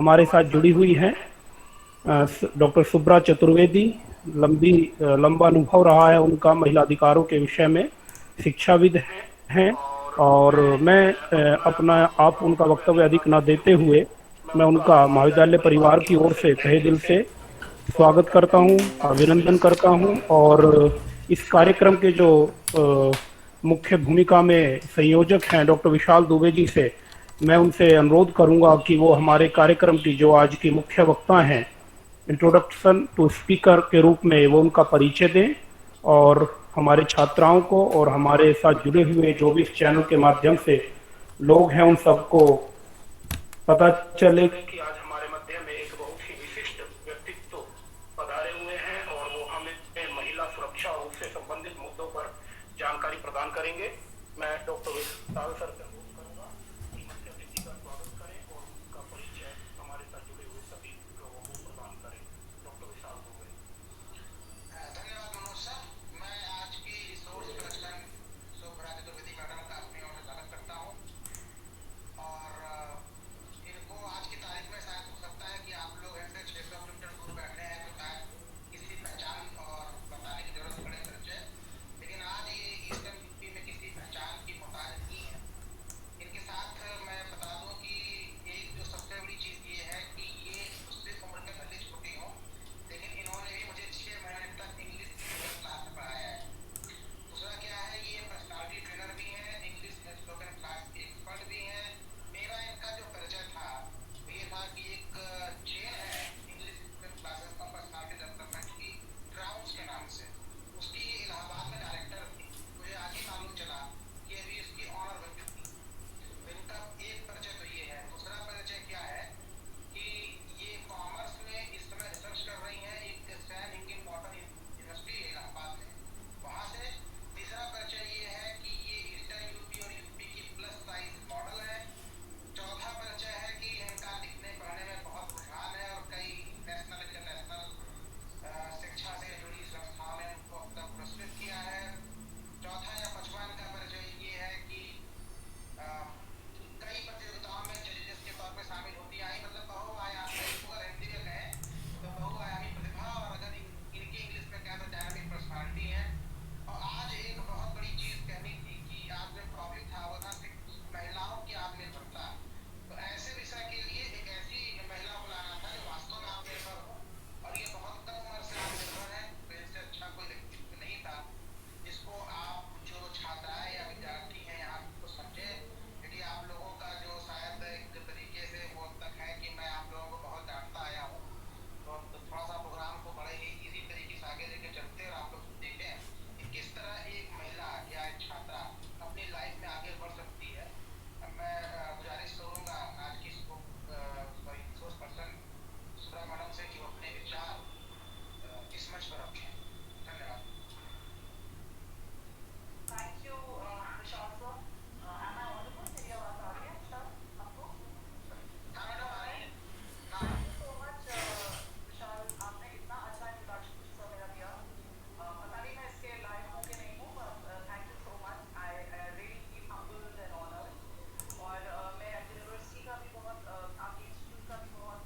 हमारे साथ जुड़ी हुई हैं डॉक्टर सुब्रा चतुर्वेदी। लंबा अनुभव रहा है उनका महिला अधिकारों के विषय में, शिक्षाविद हैं। और मैं अपना आप उनका वक्तव्य अधिक न देते हुए मैं उनका महाविद्यालय परिवार की ओर से तहे दिल से स्वागत करता हूं, अभिनंदन करता हूं। और इस कार्यक्रम के जो मुख्य भूमिका में संयोजक हैं डॉक्टर विशाल दुबे जी से मैं उनसे अनुरोध करूंगा कि वो हमारे कार्यक्रम की जो आज की मुख्य वक्ता हैं, इंट्रोडक्शन टू स्पीकर के रूप में वो उनका परिचय दें और हमारे छात्राओं को और हमारे साथ जुड़े हुए जो भी इस चैनल के माध्यम से लोग हैं उन सबको पता चले कि आज हमारे मध्य में एक बहुत ही विशिष्ट व्यक्तित्व पधारे हुए हैं और वो हमें महिला सुरक्षा और उससे संबंधित मुद्दों पर जानकारी प्रदान करेंगे। मैं डॉक्टर विशाल सर से अनुरोध करूंगा कि मुख्य अतिथि का स्वागत करें और उनका परिचय हमारे साथ जुड़े हुए सभी लोगों को प्रदान करें। डॉक्टर विशाल दुबे। धन्यवाद मनोज सर। मैं आज की resource person Subra Chaturvedi madam का अपनी ओर से स्वागत करता हूं। और इनको आज की तारीख में शायद हो सकता है कि आप लोग ऐसे 600 किलोमीटर दूर बैठे हैं तो शायद किसी पहचान और बताने की जरूरत पड़े परिचय, लेकिन आज ये ईस्टर्न यूपी में किसी पहचान की मोहताज नहीं है। इनके साथ मैं बता दूं कि एक जो सबसे बड़ी चीज़ ये है कि ये मुझसे उम्र में भले छोटी हो, लेकिन इन्होंने भी मुझे 6 महीने तक इंग्लिश स्पीकिंग क्लास में पढ़ाया है। दूसरा क्या है, ये पर्सनालिटी ट्रेनर भी हैं, इंग्लिश स्पोकन क्लास के एक्सपर्ट भी हैं। मेरा इनका जो परिचय था वो ये था कि एक चेन है इंग्लिश स्पोकन क्लासेस का पर्सनालिटी डेवलपमेंट की, क्राउन्स के नाम से, उसकी इलाहाबाद में डायरेक्टर थी। मुझे आज ही मालूम चला कि अभी उसकी ऑनर बन चुकी। तो इनका एक परिचय तो ये है। दूसरा परिचय क्या है कि ये कॉमर्स में इस समय रिसर्च कर रही हैं एक सैन हिंगिन कॉटन यूनिवर्सिटी है इलाहाबाद में, वहाँ से। तीसरा परिचय ये है कि ये ईस्टर्न यूपी और यूपी की प्लस साइज मॉडल है। चौथा परिचय है कि इनका लिखने पढ़ने में बहुत रुझान है और कई नेशनल इंटरनेशनल शिक्षा से जुड़ी संस्थाओं ने उनको अब तक पुरस्कृत किया है। चौथा या पांचवा इनका परिचय ये है कि अ, कई प्रतियोगिताओं में जजेस के तौर पे शामिल होती आई, मतलब बहुआयामी, इसको अगर हिंदी में कहें तो बहुआयामी प्रतिभा, और अगर इनकी इंग्लिश में कहें तो डायनामिक पर्सनालिटी है। और आज एक बहुत बड़ी चीज कहनी थी कि आज जो टॉपिक था वो था महिलाओं की आत्मनिर्भरता। तो ऐसे विषय के लिए एक ऐसी महिला को लाना था जो वास्तव में आत्मनिर्भर हो, और ये बहुत कम उम्र से आत्मनिर्भर है। तो इनसे अच्छा कोई व्यक्तित्व नहीं था जिसको आप जो छात्राएं या विद्यार्थी हैं यहाँ को समझे। क्योंकि आप लोगों का जो शायद एक तरीके से वो तक है कि मैं आप लोगों को बहुत डांटता आया हूँ, तो थोड़ा सा प्रोग्राम को बड़े ही इजी तरीके से आगे लेके चलते हैं और आप लोग देखें कि किस तरह एक महिला या एक छात्रा अपनी लाइफ में आगे बढ़ सकती है। अब मैं गुजारिश करूंगा आज की sorry resource person Subra madam से कि वो अपने विचार इस मंच पर रखें। धन्यवाद। Thank you Vishal sir. Am I audible? मेरी आवाज आ रही है सर आपको? हाँ मैडम, सर आ आ रहा रही है? है। हाँ हाँ। थैंक यू सो मच विशाल, आपने इतना अच्छा इंट्रोडक्शन सर मेरा दिया। पता नहीं मैं इसके लायक हूँ कि नहीं हूँ, but thank you so much. I really feel humbled and honoured. और मैं यूनिवर्सिटी का भी बहुत आपके इंस्टीट्यूट का भी बहुत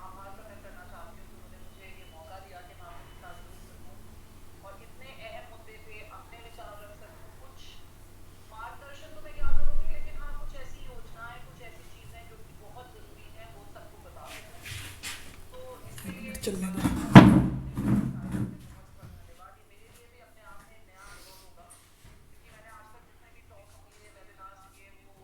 आभार प्रकट करना चाहती हूँ कि उन्होंने मुझे ये मौका दिया कि मैं आपके साथ जुड़ सकूँ और इतने अहम मुद्दे पे अपने विचार रख सकूँ। कुछ मार्गदर्शन तो मैं क्या करूँगी, लेकिन हाँ कुछ ऐसी योजनाएं, कुछ ऐसी चीज़ें जो कि बहुत ज़रूरी हैं वो सबको बता सकूँ। तो इसके लिए आपका अपने विचार के लिए बहुत बहुत धन्यवाद। ये मेरे लिए भी अपने आप में एक नया अनुभव होगा, क्योंकि मैंने आज तक जितने भी टॉक्स किए, वेबिनार्स किए, वो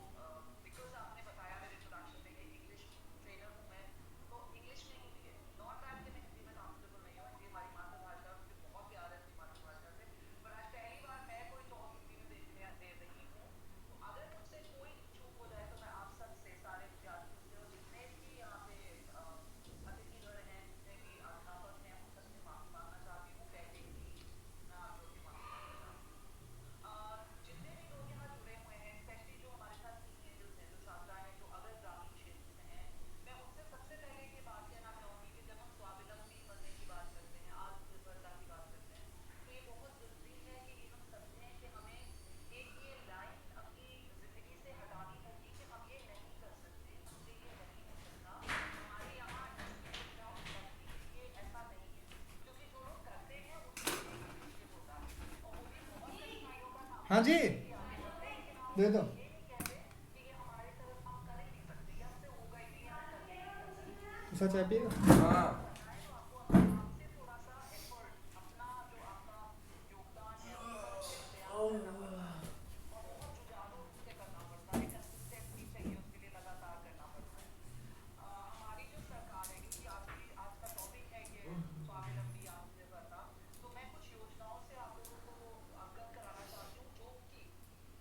बिकॉज आपने बताया मेरे इंट्रोडक्शन में कि इंग्लिश ट्रेनर हूँ मैं, तो इंग्लिश में ही दिए। नॉट दैट कि मैं हिंदी में कंफर्टेबल नहीं हूँ, हिंदी हमारी मातृभाषा है, मुझे बहुत प्यार है अपनी मातृभाषा से, पर आज पहली बार मैं कोई टॉक हिंदी में देखने दे रही हूँ। तो अगर मुझसे कोई चूक हो जाए तो मैं आप सबसे, सारे विद्यार्थियों से और जितने भी यहाँ पे अतिथिगण हैं, जितने भी अध्यापक हाँ जी, दे दो। ये नहीं कहते कि ये हमारे तरफ हम कर ही नहीं सकते, ये हमसे होगा ही नहीं, हम कर ही नहीं सकते। दूसरा चाय पिएगा? आपको करना है तो आपको अपने आप से थोड़ा सा एफर्ट, अपना जो आपका योगदान है उसका बयान करना पड़ता है, और बहुत जुझारू से करना पड़ता है, कंसिस्टेंसी चाहिए उसके लिए, लगातार करना पड़ता है। हमारी जो सरकार है, क्योंकि आज का टॉपिक है कि स्वावलंबी आत्मनिर्भरता, तो मैं कुछ योजनाओं से आप लोगों को अवगत कराना चाहती हूँ, जो कि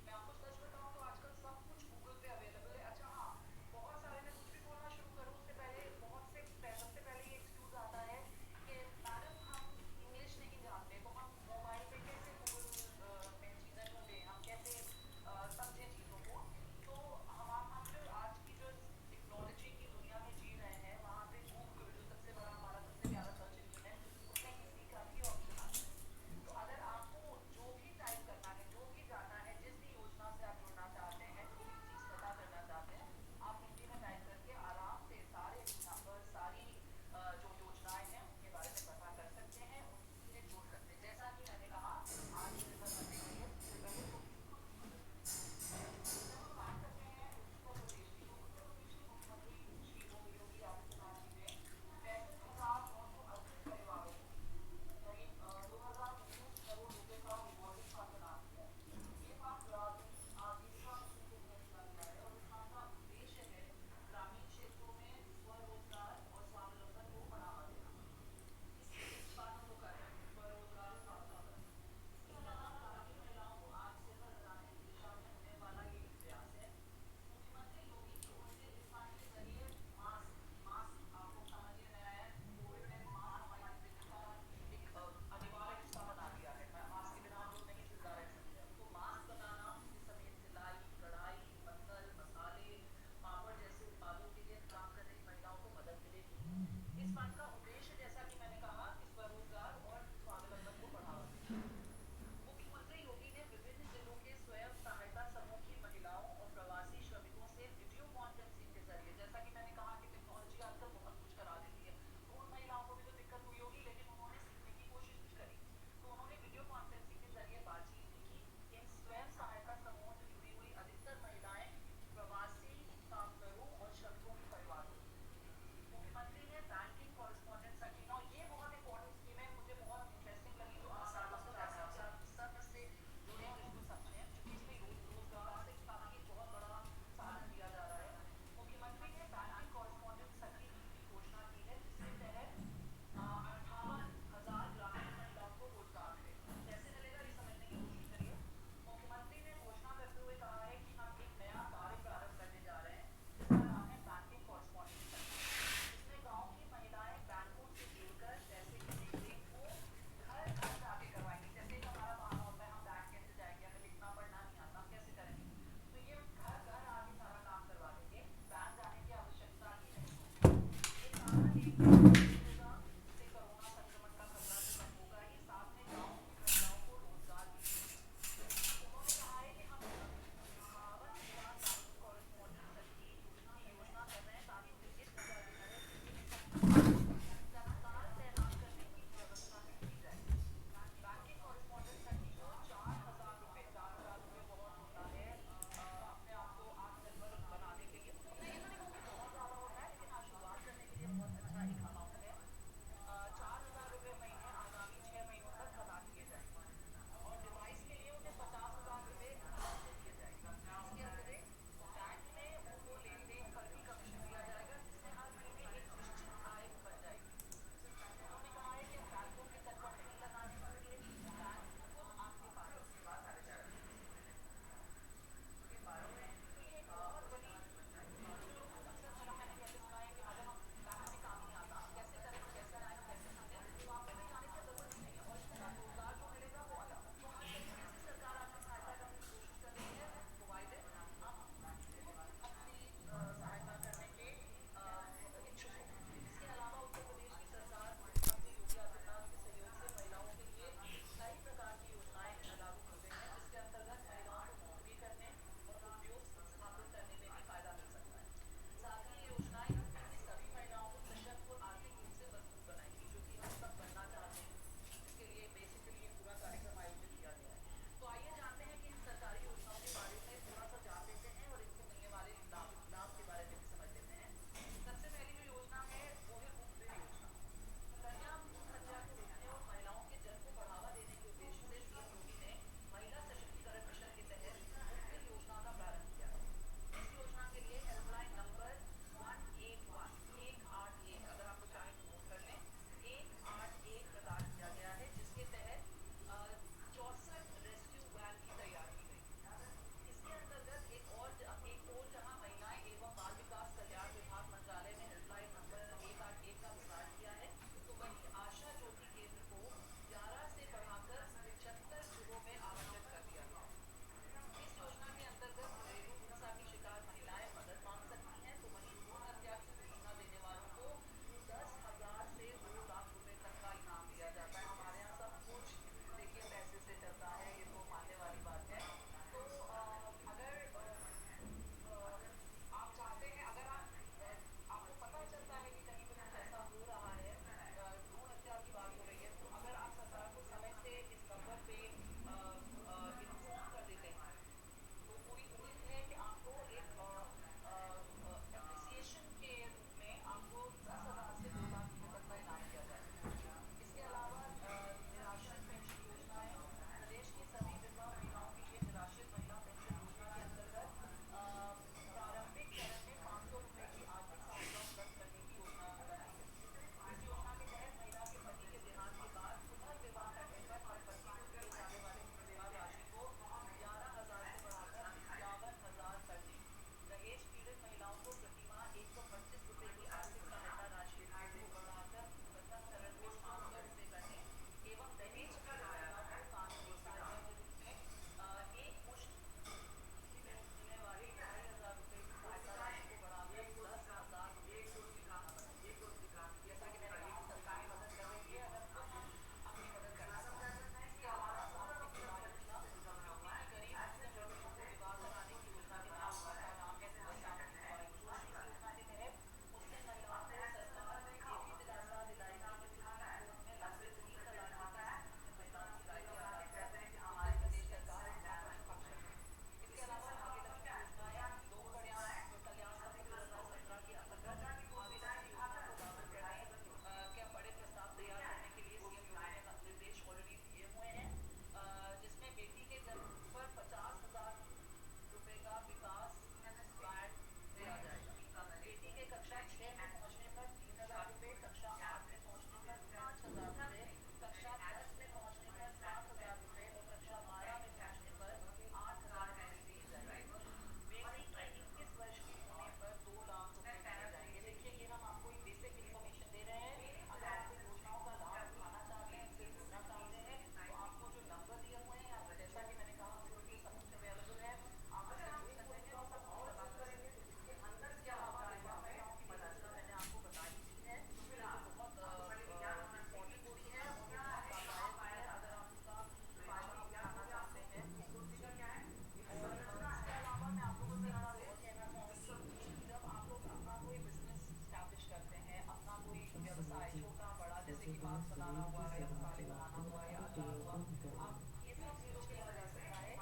मैं आपको सच बताऊं तो आजकल सब कुछ गूगल पे अवेलेबल है। अच्छा हाँ, बहुत सारे, मैं कुछ भी बोलना शुरू करूँ उससे पहले, बहुत से सबसे पहले ये व्यवसाय छोटा बड़ा जैसे कि मास्क बनाना हुआ या मसाले बनाना हुआ या अचार हुआ, आप ये सब चीजों के लिए लगा सकता है।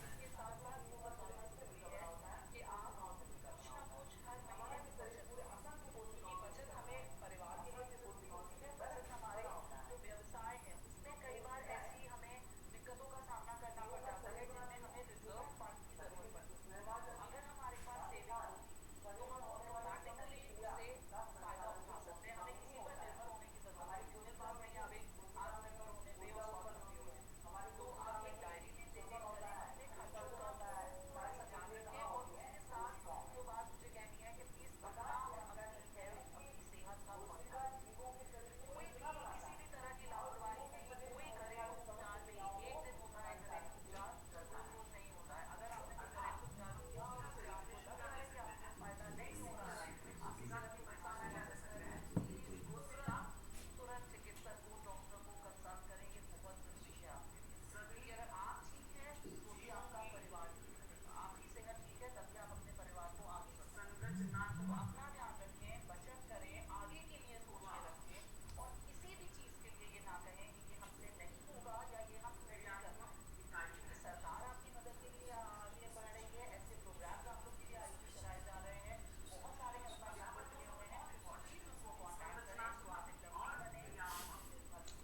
इसके साथ साथ ये बताना जरूरी है कि आप कुछ ना कुछ हर महीने की बचत करें, क्योंकि बचत हमें परिवार के लिए भी जरूरी होती है। बचत हमारे जो व्यवसाय है उसमें कई बार ऐसी हमें दिक्कतों का सामना करना पड़ जाता है जिनमें हमें रिजर्व फंड की जरूरत पड़ती है। तो अगर हमारे पास सेविंग होगी तो हम ऑटोमेटिकली उससे फायदा उठा सकते हैं, हमें किसी पर निर्भर होने की जरूरत नहीं है। मेरे पास नहीं, अभी आत्मनिर्भर होने पे और स्वावलंबी होने पे। तो आप एक डायरी मेंटेन करें, अपने खर्चों का थोड़ा सा ध्यान रखें, और उसके साथ जो बात मुझे कहनी है कि प्लीज अपना अपनी हेल्थ अपनी सेहत का बहुत ध्यान रखें। कोई भी किसी भी तरह की लापरवाही नहीं, कोई घरेलू उपचार नहीं, एक दिन होता है घरेलू उपचार, रोज रोज नहीं होता है। अगर आपने कोई घरेलू उपचारों की चीजों से आपको लग रहा है कि आपको फायदा नहीं हो रहा है, आप किसी तरह की परेशानी महसूस कर रहे हैं, तो प्लीज तुरंत तुरंत चिकित्सक को डॉक्टर को कंसल्ट करें, ये बहुत जरूरी है आपके लिए। क्योंकि अगर आप ठीक है तो ही आपका परिवार ठीक रहेगा, आपकी सेहत ठीक है तभी आप अपने परिवार को आगे बढ़ सकते हैं। तो अपना ध्यान रखें, बचत करें, आगे के लिए सोच के रखें, और किसी भी चीज के लिए ये ना कहें कि ये हमसे नहीं होगा या ये हम नहीं कर पाएंगे, क्योंकि सरकार आपकी मदद के लिए आगे बढ़ रही है। ऐसे प्रोग्राम्स आप लोग के लिए आयोजित कराए जा रहे हैं, बहुत सारे अस्पताल खुले हुए हैं, प्लीज उनको कांटेक्ट करें, स्वावलंबी बने, आत्मनिर्भर बने। Thank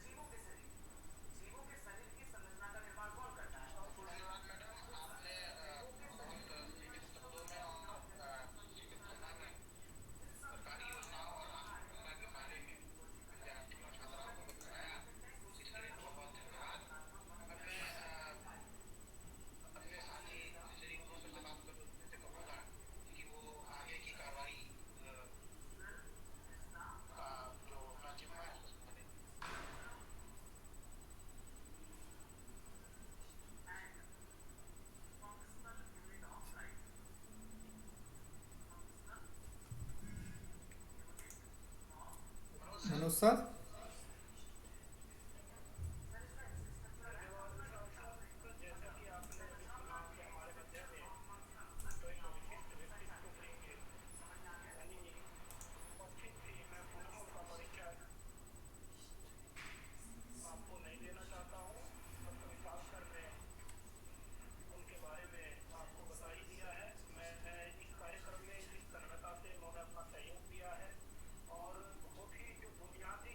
you. धन्यवाद मैडम, आपने बहुत सीमित शब्दों में और सीमित समय में सरकारी योजनाओं और राष्ट्रीय योजना के बारे में विद्यार्थियों छात्राओं को बताया, इसके लिए बहुत बहुत धन्यवाद। अब मैं अपने साथी श्री गुरु सत्यपाल चतुर्वेदी से कहूँगा कि वो आगे की कार्रवाई का जो अपना जिम्मा है उसको संभालें। मनोज सर। मनोज सर। जैसा कि आपने अभी सुना कि हमारे मध्य में तो एक विशिष्ट व्यक्तित्व के यानी उपस्थित थी। मैं पुनः उनका परिचय आपको नहीं देना चाहता हूँ, डॉक्टर विशाल सर ने उनके बारे में आपको बता ही दिया है। मैं इस कार्यक्रम में जिस सरलता से उन्होंने अपना सहयोग दिया है और बहुत ही जो बुनियादी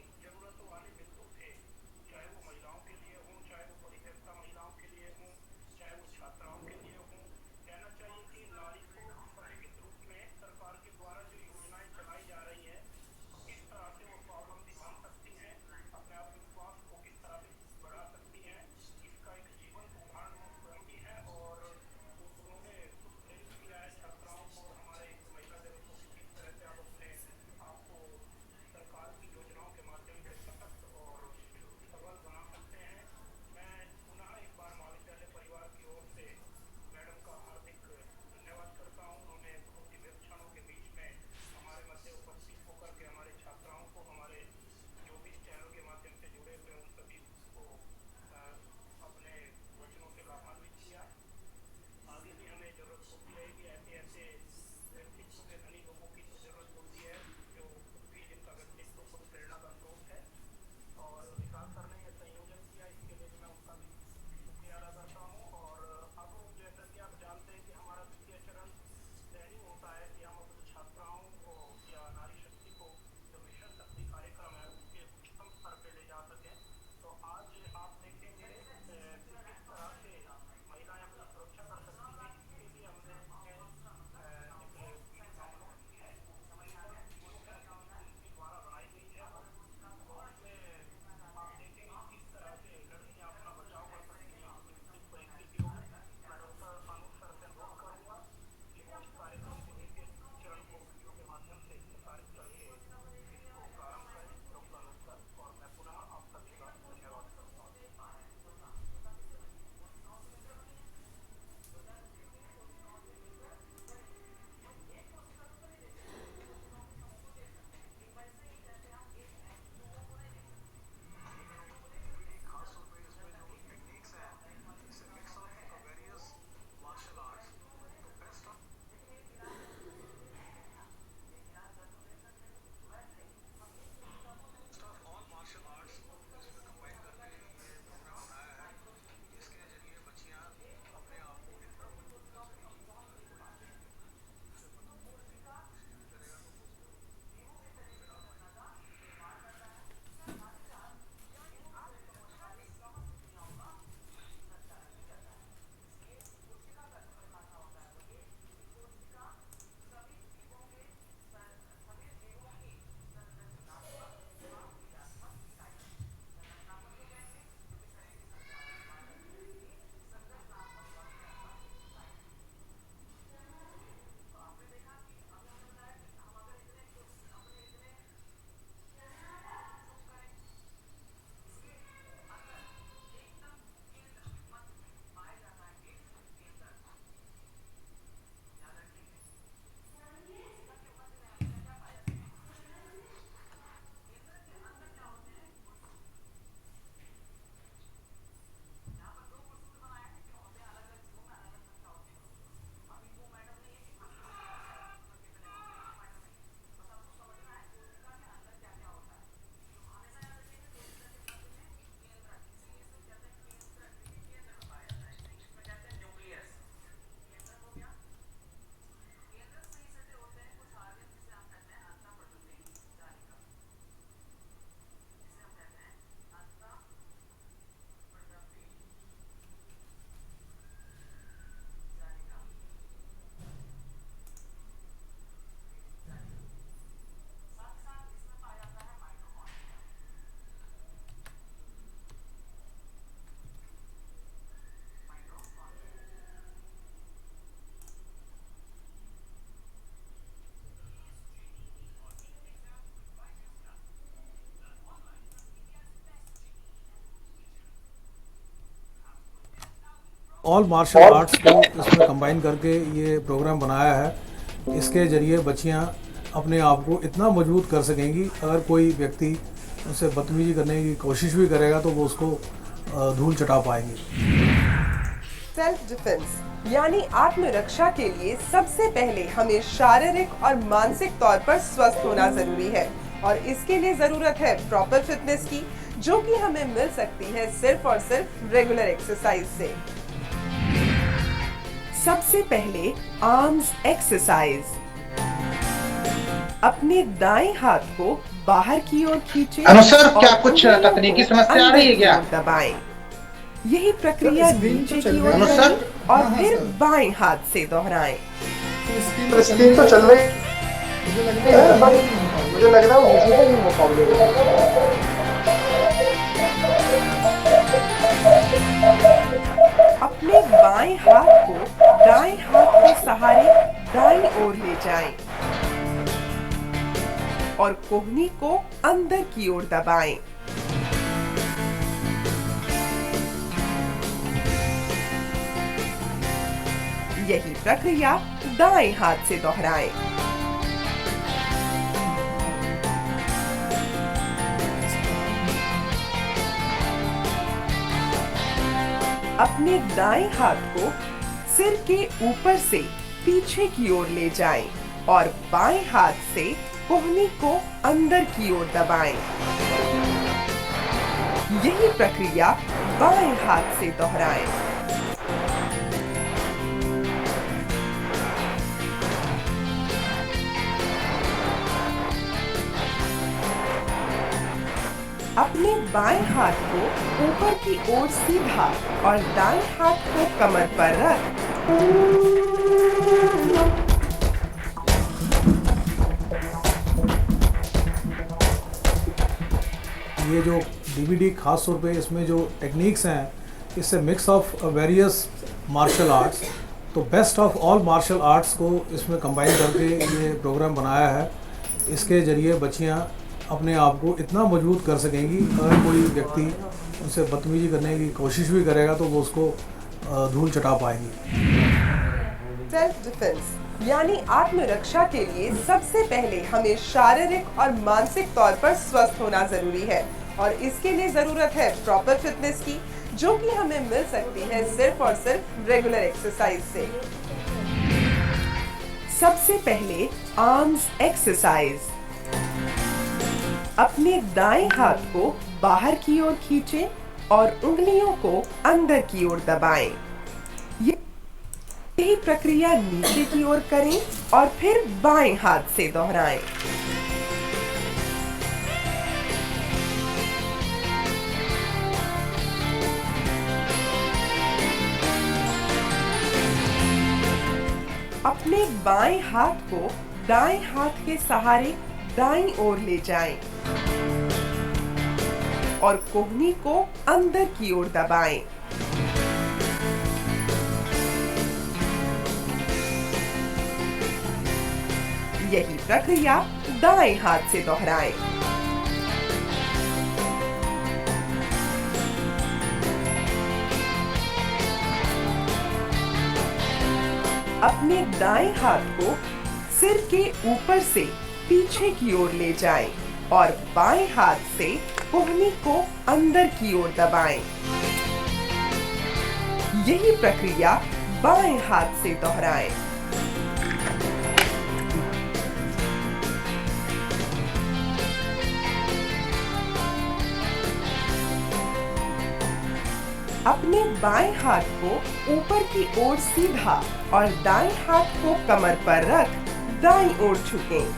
ऑल मार्शल आर्ट्स को इसमें कंबाइन करके ये प्रोग्राम बनाया है। इसके ज़रिए बच्चियां अपने आप को इतना मजबूत कर सकेंगी, अगर कोई व्यक्ति उनसे बदतमीजी करने की कोशिश भी करेगा तो वो उसको धूल चटा पाएंगे। सेल्फ डिफेंस यानी आत्मरक्षा के लिए सबसे पहले हमें शारीरिक और मानसिक तौर पर स्वस्थ होना जरूरी है और इसके लिए जरूरत है प्रॉपर फिटनेस की, जो कि हमें मिल सकती है सिर्फ और सिर्फ रेगुलर एक्सरसाइज से। सबसे पहले आर्म्स एक्सरसाइज। अपने दाएं हाथ को बाहर की ओर खींचें। अनुसर, और क्या कुछ उंगलियों को तकनीकी समस्या आ रही है क्या? अंदर की ओर दबाएं। यही प्रक्रिया नीचे की ओर अनुसर? करें और फिर बाएं हाथ से दोहराएं। स्क्रीन तो चल रही है, मुझे लग रहा है वो मुझे ही मुकाबले अपने बाएं हाथ को दाएं हाथ के सहारे दाईं ओर ले जाएं और कोहनी को अंदर की ओर दबाएं। यही प्रक्रिया दाएं हाथ से दोहराएं। अपने दाएं हाथ को सिर के ऊपर से पीछे की ओर ले जाएं और बाएं हाथ से कोहनी को अंदर की ओर दबाएं। यही प्रक्रिया बाएं हाथ से दोहराएं। अपने बाएं हाथ को ऊपर की ओर सीधा और दाएं हाथ को कमर पर रख ये जो डीवीडी खास तौर पे इसमें जो टेक्निक्स हैं, इससे mix of various martial arts, तो best of all martial arts को इसमें कंबाइन करके ये प्रोग्राम बनाया है। इसके ज़रिए बच्चियां अपने आप को इतना मजबूत कर सकेंगी, अगर कोई व्यक्ति उनसे बदतमीजी करने की कोशिश भी करेगा तो वो उसको धूल चटा पाएंगी। सेल्फ डिफेंस यानी आत्मरक्षा के लिए सबसे पहले हमें शारीरिक और मानसिक तौर पर स्वस्थ होना जरूरी है और इसके लिए जरूरत है प्रॉपर फिटनेस की, जो कि हमें मिल सकती है सिर्फ और सिर्फ रेगुलर एक्सरसाइज से। सबसे पहले आर्म्स एक्सरसाइज। अपने दाएं हाथ को बाहर की ओर खींचें और उंगलियों को अंदर की ओर दबाएं। यही प्रक्रिया नीचे की ओर करें और फिर बाएं हाथ से दोहराएं। अपने बाएं हाथ को दाएं हाथ के सहारे दाईं ओर ले जाएं और कोहनी को अंदर की ओर दबाएं। यही प्रक्रिया दाएं हाथ से दोहराएं। अपने दाएं हाथ को सिर के ऊपर से पीछे की ओर ले जाएं और बाएं हाथ से कोहनी को अंदर की ओर दबाएं। यही प्रक्रिया बाएं हाथ से दोहराएं। अपने बाएं हाथ को ऊपर की ओर सीधा और दाएं हाथ को कमर पर रख दाईं ओर झुकें।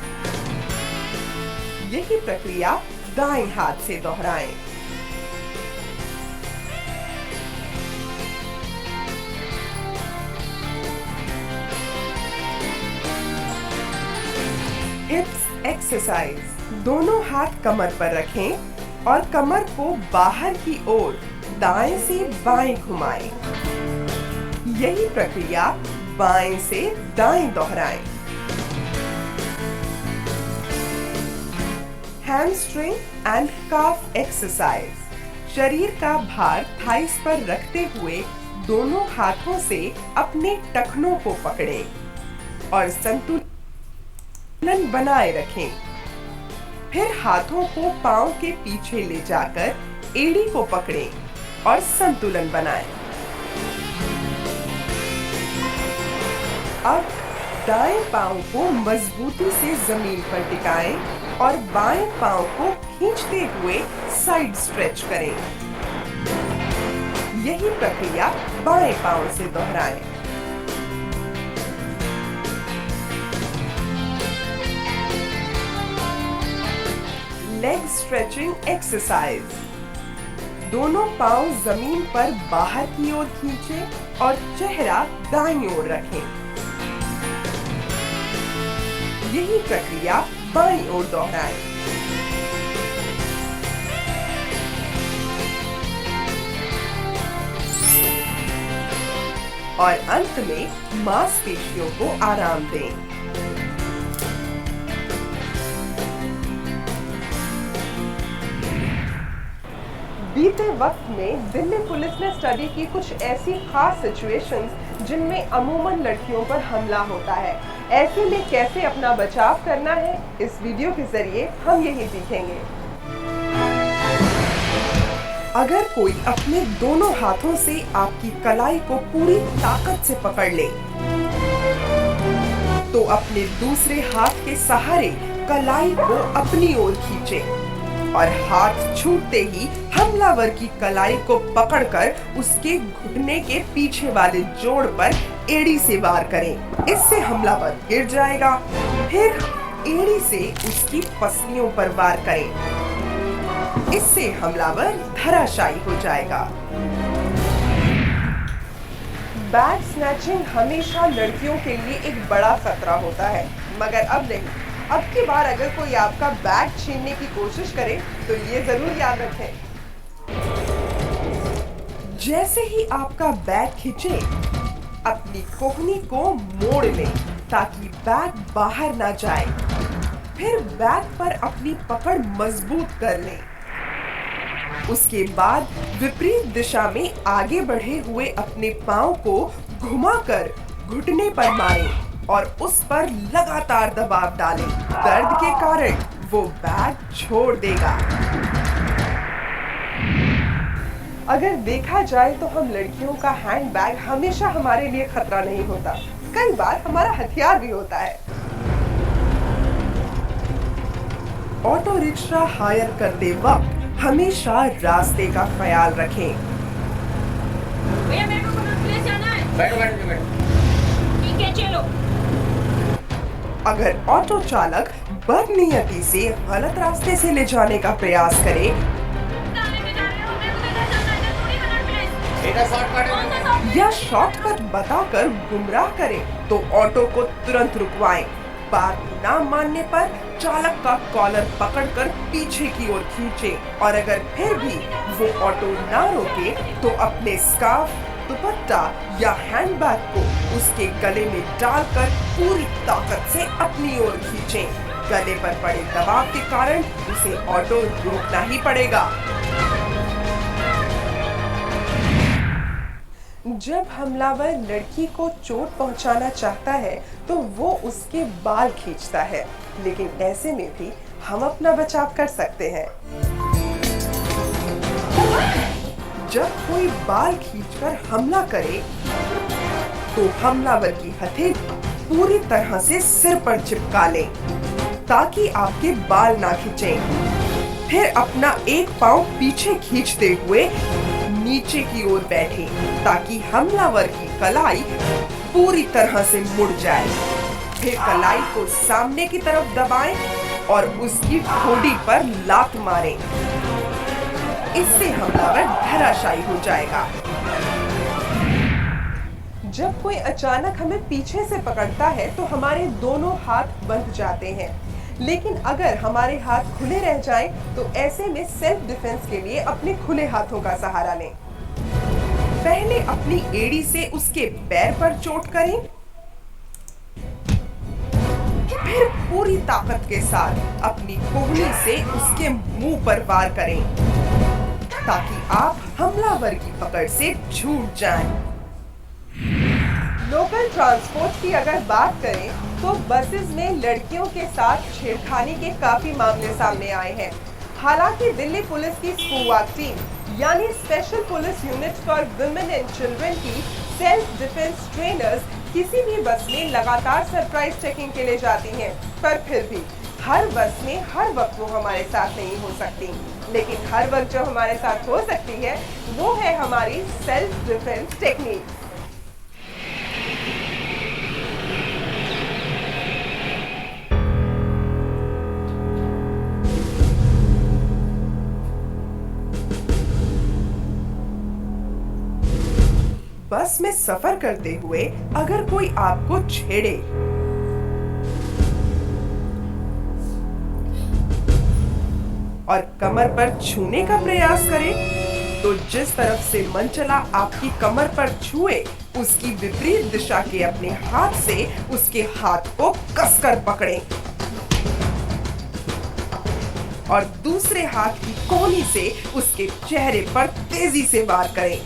यही प्रक्रिया दाएं हाथ से दोहराएं। हिप्स एक्सरसाइज। दोनों हाथ कमर पर रखें और कमर को बाहर की ओर दाएं से बाएं घुमाएं। यही प्रक्रिया बाएं से दाएं दोहराएं। Hamstring and calf exercise. शरीर का भार थाइस पर रखते हुए दोनों हाथों से अपने टखनों को पकड़ें और संतुलन बनाए रखें। फिर हाथों को पांव के पीछे ले जाकर एड़ी को पकड़ें और संतुलन बनाएं। अब दाएं पांव को मजबूती से जमीन पर टिकाएं और बाएं पांव को खींचते हुए साइड स्ट्रेच करें। यही प्रक्रिया बाएं पांव से दोहराएं। Leg stretching exercise. दोनों पांव जमीन पर बाहर की ओर खींचें और चेहरा दाईं ओर रखें। यही प्रक्रिया बाईं ओर दोहराएं। और अंत में मांसपेशियों को आराम दें। बीते वक्त में दिल्ली पुलिस ने स्टडी की कुछ ऐसी खास सिचुएशंस जिनमें अमूमन लड़कियों पर हमला होता है। ऐसे में कैसे अपना बचाव करना है, इस वीडियो के जरिए हम यही सीखेंगे। अगर कोई अपने दोनों हाथों से आपकी कलाई को पूरी ताकत से पकड़ ले, तो अपने दूसरे हाथ के सहारे कलाई को अपनी ओर खींचे और हाथ छूटते ही हमलावर की कलाई को पकड़कर उसके घुटने के पीछे वाले जोड़ पर एड़ी से वार करें। इससे हमलावर गिर जाएगा। फिर एड़ी से उसकी पसलियों पर वार करें। इससे हमलावर धराशायी हो जाएगा। बैग स्नैचिंग हमेशा लड़कियों के लिए एक बड़ा खतरा होता है, मगर अब नहीं। अब की बार अगर कोई आपका बैग छीनने की कोशिश करे तो ये जरूर याद रखें, जैसे ही आपका बैग खींचे, अपनी कोहनी को मोड़ लें ताकि बैग बाहर ना जाए। फिर बैग पर अपनी पकड़ मजबूत कर लें। उसके बाद विपरीत दिशा में आगे बढ़े हुए अपने पांव को घुमाकर घुटने पर मारें और उस पर लगातार दबाव डालें। दर्द के कारण वो बैग छोड़ देगा। अगर देखा जाए तो हम लड़कियों का हैंड बैग हमेशा हमारे लिए खतरा नहीं होता, कई बार हमारा हथियार भी होता है। ऑटो रिक्शा हायर करते वक्त हमेशा रास्ते का ख्याल रखें। भैया मेरे को कहाँ प्लेस जाना है? बैठो। ठीक है चलो। अगर ऑटो चालक बदनीयती से गलत रास्ते से ले जाने का प्रयास करे या शॉर्टकट बताकर गुमराह करे तो ऑटो को तुरंत रुकवाएं। बात ना मानने पर चालक का कॉलर पकड़कर पीछे की ओर खींचें और अगर फिर भी वो ऑटो ना रोके तो अपने स्कार्फ, दुपट्टा या हैंडबैग को उसके गले में डालकर पूरी ताकत से अपनी ओर खींचें। गले पर पड़े दबाव के कारण उसे ऑटो रोकना ही पड़ेगा। जब हमलावर लड़की को चोट पहुंचाना चाहता है तो वो उसके बाल खींचता है, लेकिन ऐसे में भी हम अपना बचाव कर सकते हैं। जब कोई बाल खींचकर हमला करे तो हमलावर की हथेली पूरी तरह से सिर पर चिपका लें ताकि आपके बाल ना खींचें। फिर अपना एक पांव पीछे खींचते हुए नीचे की ओर बैठे ताकि हमलावर की कलाई पूरी तरह से मुड़ जाए। फिर कलाई को सामने की तरफ दबाएं और उसकी ठोड़ी पर लात मारें। इससे हमलावर धराशायी हो जाएगा। जब कोई अचानक हमें पीछे से पकड़ता है तो हमारे दोनों हाथ बंध जाते हैं, लेकिन अगर हमारे हाथ खुले रह जाएं तो ऐसे में सेल्फ डिफेंस के लिए अपने खुले हाथों का सहारा लें। पहले अपनी एड़ी से उसके पैर पर चोट करें, फिर पूरी ताकत के साथ अपनी कोहनी से उसके मुंह पर वार करें ताकि आप हमलावर की पकड़ से छूट जाएं। लोकल ट्रांसपोर्ट की अगर बात करें तो बसेस में लड़कियों के साथ छेड़खानी के काफी मामले सामने आए हैं। हालांकि दिल्ली पुलिस की स्कूवाक टीम यानी special police unit for women and children की सेल्फ डिफेंस ट्रेनर्स किसी भी बस में लगातार सरप्राइज चेकिंग के लिए जाती हैं, पर फिर भी हर बस में हर वक्त वो हमारे साथ नहीं हो सकती, लेकिन हर वक्त जो हमारे साथ हो सकती है वो है हमारी सेल्फ डिफेंस टेक्निक। बस में सफर करते हुए अगर कोई आपको छेड़े और कमर पर छूने का प्रयास करे तो जिस तरफ से मनचला आपकी कमर पर छुए उसकी विपरीत दिशा के अपने हाथ से उसके हाथ को कसकर पकड़ें और दूसरे हाथ की कोहनी से उसके चेहरे पर तेजी से वार करें।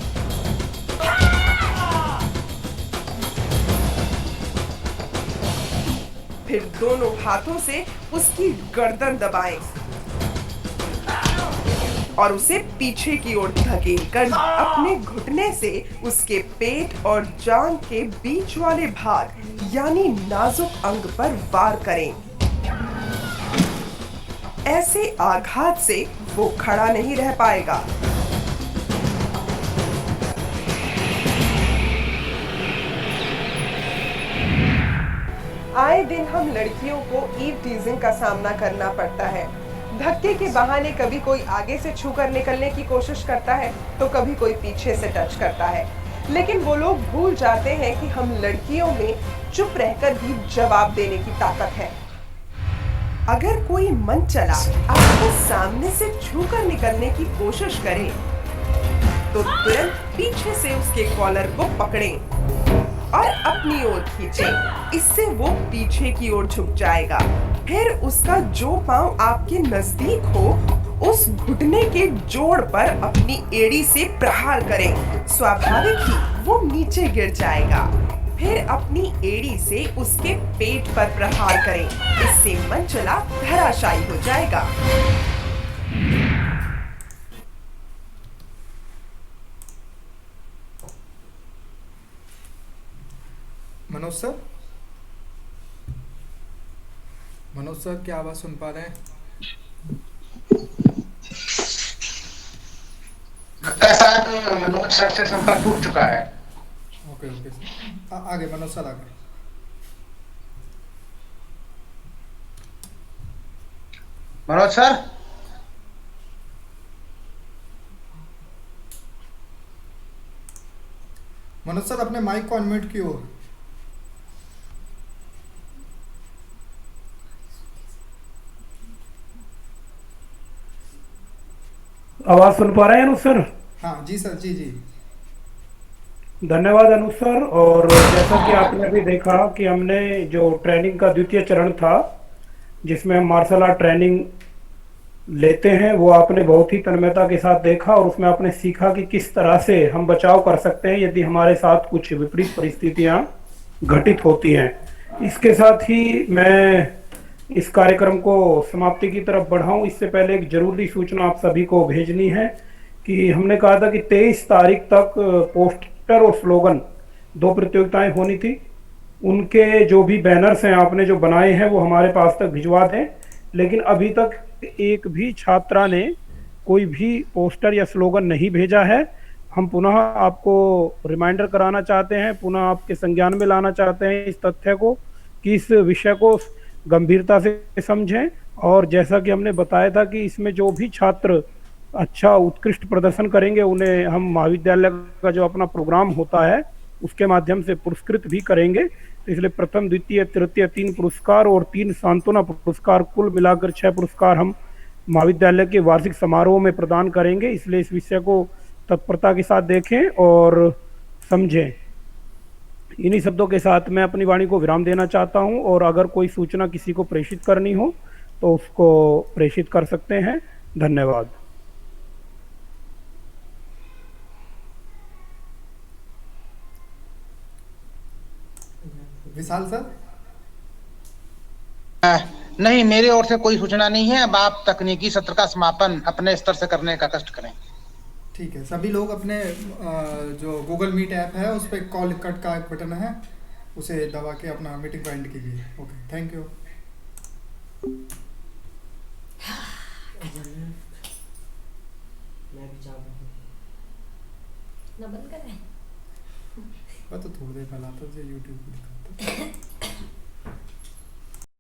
फिर दोनों हाथों से उसकी गर्दन दबाएं और उसे पीछे की ओर धकेलकर अपने घुटने से उसके पेट और जांघ के बीच वाले भाग यानी नाजुक अंग पर वार करें। ऐसे आघात से वो खड़ा नहीं रह पाएगा। आए दिन हम लड़कियों को ईव टीजिंग का सामना करना पड़ता है। धक्के के बहाने कभी कोई आगे से छूकर निकलने की कोशिश करता है तो कभी कोई पीछे से टच करता है, लेकिन वो लोग भूल जाते हैं कि हम लड़कियों में चुप रहकर भी जवाब देने की ताकत है। अगर कोई मनचला आपको सामने से छूकर निकलने की कोशिश करे तो तुरंत पीछे से उसके कॉलर को पकड़ें और अपनी ओर खींचें। इससे वो पीछे की ओर झुक जाएगा। फिर उसका जो पांव आपके नजदीक हो उस घुटने के जोड़ पर अपनी एड़ी से प्रहार करें। स्वाभाविक ही वो नीचे गिर जाएगा। फिर अपनी एड़ी से उसके पेट पर प्रहार करें। इससे मनचला धराशायी हो जाएगा। मनोज सर क्या आवाज सुन पा रहे हैं? लगता है शायद मनोज सर से संपर्क टूट चुका है। ओके सर आगे मनोज सर आगे। मनोज सर अपने माइक को अनम्यूट कियो। आवाज सुन पा रहे हैं अनुज सर? हाँ जी सर, जी। धन्यवाद अनुज सर। और जैसा कि आपने अभी देखा कि हमने जो ट्रेनिंग का द्वितीय चरण था जिसमें हम मार्शल आर्ट ट्रेनिंग लेते हैं वो आपने बहुत ही तन्मयता के साथ देखा और उसमें आपने सीखा कि किस तरह से हम बचाव कर सकते हैं यदि हमारे साथ कुछ विपरीत परिस्थितियां घटित होती हैं। इसके साथ ही मैं इस कार्यक्रम को समाप्ति की तरफ बढ़ाऊं इससे पहले एक जरूरी सूचना आप सभी को भेजनी है कि हमने कहा था कि 23 तारीख तक पोस्टर और स्लोगन 2 प्रतियोगिताएं होनी थी। उनके जो भी बैनर्स हैं आपने जो बनाए हैं वो हमारे पास तक भिजवा दें, लेकिन अभी तक एक भी छात्रा ने कोई भी पोस्टर या स्लोगन नहीं भेजा है। हम पुनः आपको रिमाइंडर कराना चाहते हैं, पुनः आपके संज्ञान में लाना चाहते हैं इस तथ्य को कि इस विषय को गंभीरता से समझें। और जैसा कि हमने बताया था कि इसमें जो भी छात्र अच्छा उत्कृष्ट प्रदर्शन करेंगे उन्हें हम महाविद्यालय का जो अपना प्रोग्राम होता है उसके माध्यम से पुरस्कृत भी करेंगे। तो इसलिए प्रथम द्वितीय तृतीय 3 पुरस्कार और 3 सांत्वना पुरस्कार कुल मिलाकर 6 पुरस्कार हम महाविद्यालय के वार्षिक समारोह में प्रदान करेंगे। इसलिए इस विषय को तत्परता के साथ देखें और समझें। इन्हीं शब्दों के साथ मैं अपनी वाणी को विराम देना चाहता हूं और अगर कोई सूचना किसी को प्रेषित करनी हो तो उसको प्रेषित कर सकते हैं। धन्यवाद। विशाल सर। नहीं, मेरी ओर से कोई सूचना नहीं है। अब आप तकनीकी सत्र का समापन अपने स्तर से करने का कष्ट करें। ठीक है, सभी लोग अपने जो गूगल मीट ऐप है उस पर कॉल कट का एक बटन है, उसे दबा के अपना मीटिंग को एंड कीजिए। Okay, thank you. मैं भी चाहूँ ना बंद कर रहे हैं। मैं तो थोड़ी देर पहले आता था यूट्यूब पे दिखाता।